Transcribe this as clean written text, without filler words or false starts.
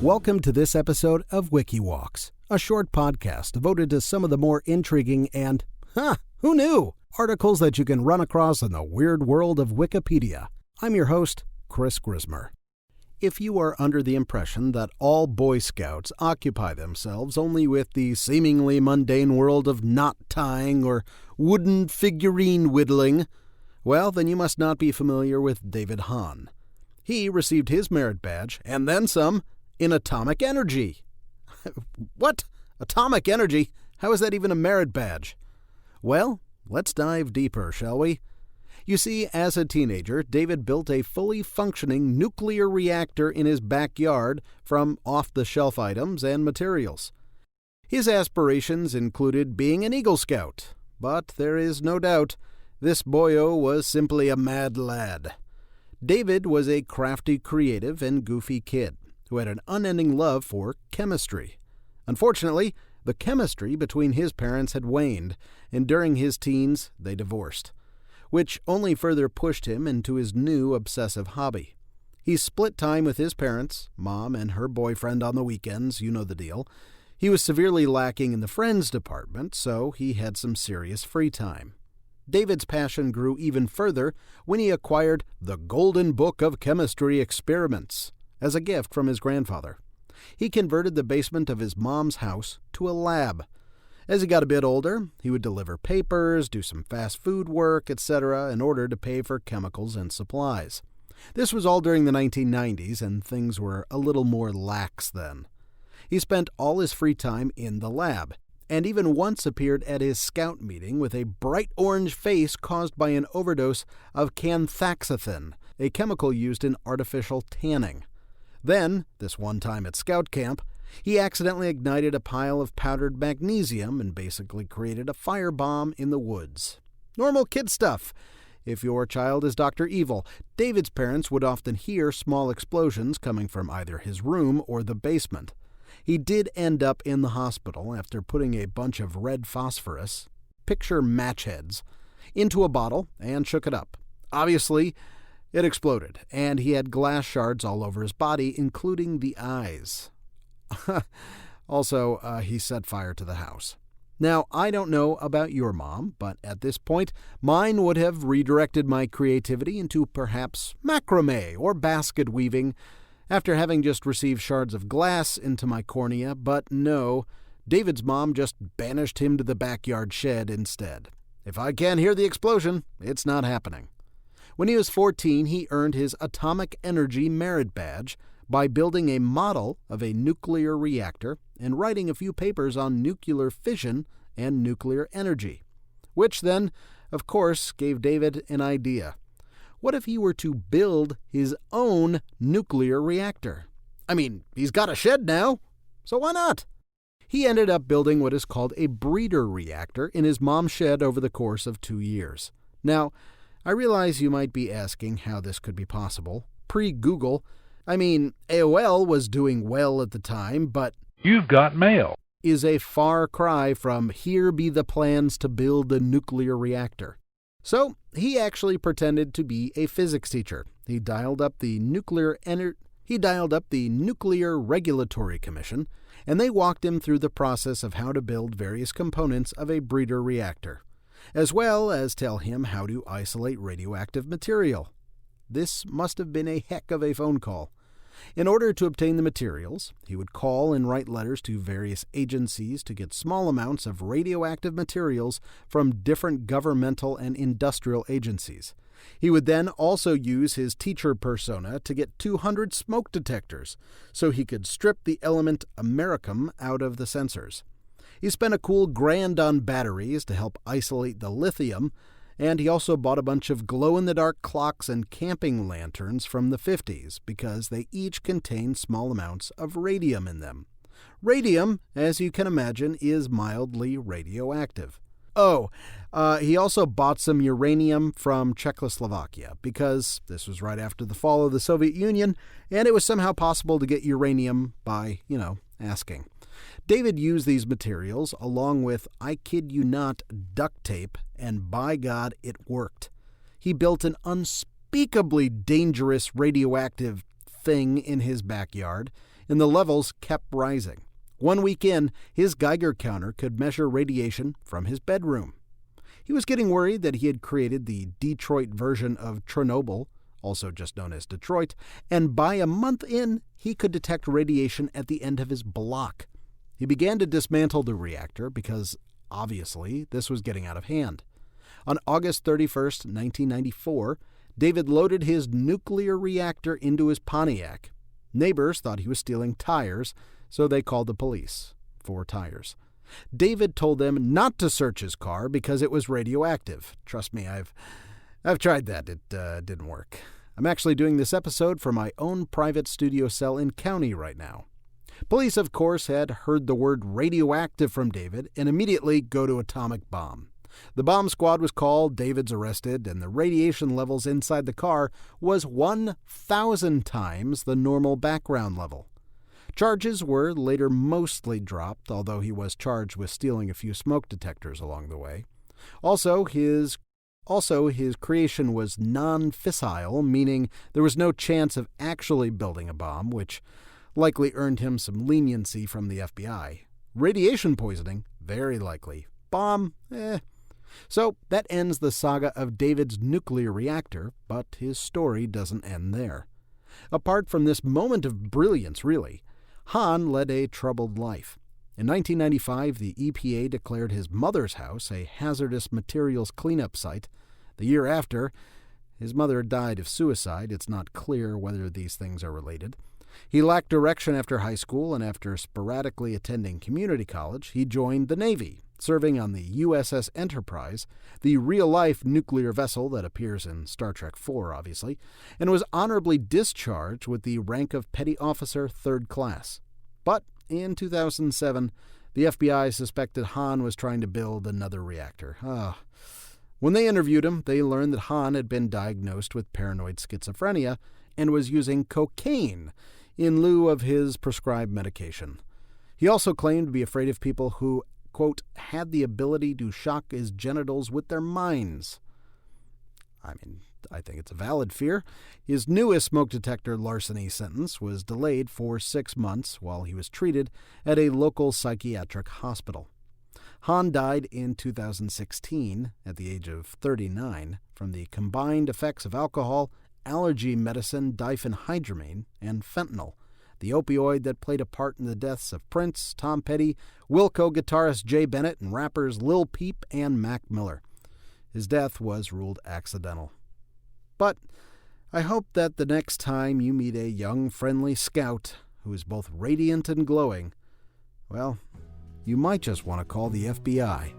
Welcome to this episode of Wiki Walks, a short podcast devoted to some of the more intriguing and, who knew, articles that you can run across in the weird world of Wikipedia. I'm your host, Chris Grismer. If you are under the impression that all Boy Scouts occupy themselves only with the seemingly mundane world of knot tying or wooden figurine whittling, well, then you must not be familiar with David Hahn. He received his merit badge, and then some, in atomic energy. What? Atomic energy? How is that even a merit badge? Well, let's dive deeper, shall we? You see, as a teenager, David built a fully functioning nuclear reactor in his backyard from off-the-shelf items and materials. His aspirations included being an Eagle Scout, but there is no doubt this boyo was simply a mad lad. David was a crafty, creative, and goofy kid who had an unending love for chemistry. Unfortunately, the chemistry between his parents had waned, and during his teens, they divorced, which only further pushed him into his new obsessive hobby. He split time with his parents, mom and her boyfriend on the weekends, you know the deal. He was severely lacking in the friends department, so he had some serious free time. David's passion grew even further when he acquired the Golden Book of Chemistry Experiments as a gift from his grandfather. He converted the basement of his mom's house to a lab. As he got a bit older, he would deliver papers, do some fast food work, etc., in order to pay for chemicals and supplies. This was all during the 1990s, and things were a little more lax then. He spent all his free time in the lab, and even once appeared at his scout meeting with a bright orange face caused by an overdose of canthaxanthin, a chemical used in artificial tanning. Then, this one time at scout camp, he accidentally ignited a pile of powdered magnesium and basically created a firebomb in the woods. Normal kid stuff. If your child is Dr. Evil, David's parents would often hear small explosions coming from either his room or the basement. He did end up in the hospital after putting a bunch of red phosphorus, picture match heads, into a bottle and shook it up. Obviously, it exploded, and he had glass shards all over his body, including the eyes. Also, he set fire to the house. Now, I don't know about your mom, but at this point, mine would have redirected my creativity into perhaps macrame or basket weaving after having just received shards of glass into my cornea, but no, David's mom just banished him to the backyard shed instead. If I can't hear the explosion, it's not happening. When he was 14, he earned his Atomic Energy Merit Badge by building a model of a nuclear reactor and writing a few papers on nuclear fission and nuclear energy, which then, of course, gave David an idea. What if he were to build his own nuclear reactor? I mean, he's got a shed now, so why not? He ended up building what is called a breeder reactor in his mom's shed over the course of 2 years. Now, I realize you might be asking how this could be possible. Pre-Google, I mean, AOL was doing well at the time, but "You've got mail" is a far cry from "here be the plans to build a nuclear reactor." So, he actually pretended to be a physics teacher. He dialed up the Nuclear Regulatory Commission, and they walked him through the process of how to build various components of a breeder reactor, as well as tell him how to isolate radioactive material. This must have been a heck of a phone call. In order to obtain the materials, he would call and write letters to various agencies to get small amounts of radioactive materials from different governmental and industrial agencies. He would then also use his teacher persona to get 200 smoke detectors so he could strip the element americium out of the sensors. He spent a cool $1,000 on batteries to help isolate the lithium, and he also bought a bunch of glow-in-the-dark clocks and camping lanterns from the 50s because they each contain small amounts of radium in them. Radium, as you can imagine, is mildly radioactive. He also bought some uranium from Czechoslovakia because this was right after the fall of the Soviet Union, and it was somehow possible to get uranium by, asking. David used these materials along with, I kid you not, duct tape, and by God, it worked. He built an unspeakably dangerous radioactive thing in his backyard, and the levels kept rising. 1 week in, his Geiger counter could measure radiation from his bedroom. He was getting worried that he had created the Detroit version of Chernobyl, also just known as Detroit, and by a month in, he could detect radiation at the end of his block. He began to dismantle the reactor because, obviously, this was getting out of hand. On August 31st, 1994, David loaded his nuclear reactor into his Pontiac. Neighbors thought he was stealing tires, so they called the police for tires. David told them not to search his car because it was radioactive. Trust me, I've tried that. It didn't work. I'm actually doing this episode from my own private studio cell in county right now. Police, of course, had heard the word radioactive from David and immediately go to atomic bomb. The bomb squad was called, David's arrested, and the radiation levels inside the car was 1,000 times the normal background level. Charges were later mostly dropped, although he was charged with stealing a few smoke detectors along the way. Also, his creation was non-fissile, meaning there was no chance of actually building a bomb, which likely earned him some leniency from the FBI. Radiation poisoning, very likely. Bomb, So that ends the saga of David's nuclear reactor, but his story doesn't end there. Apart from this moment of brilliance, really, Hahn led a troubled life. In 1995, the EPA declared his mother's house a hazardous materials cleanup site. The year after, his mother died of suicide. It's not clear whether these things are related. He lacked direction after high school, and after sporadically attending community college, he joined the Navy, serving on the USS Enterprise, the real-life nuclear vessel that appears in Star Trek IV, obviously, and was honorably discharged with the rank of Petty Officer 3rd Class. But in 2007, the FBI suspected Hahn was trying to build another reactor. When they interviewed him, they learned that Hahn had been diagnosed with paranoid schizophrenia and was using cocaine in lieu of his prescribed medication. He also claimed to be afraid of people who, quote, had the ability to shock his genitals with their minds. I think it's a valid fear. His newest smoke detector larceny sentence was delayed for 6 months while he was treated at a local psychiatric hospital. Hahn died in 2016 at the age of 39 from the combined effects of alcohol, allergy medicine diphenhydramine, and fentanyl, the opioid that played a part in the deaths of Prince, Tom Petty, Wilco guitarist Jay Bennett, and rappers Lil Peep and Mac Miller. His death was ruled accidental. But I hope that the next time you meet a young, friendly scout who is both radiant and glowing, well, you might just want to call the FBI.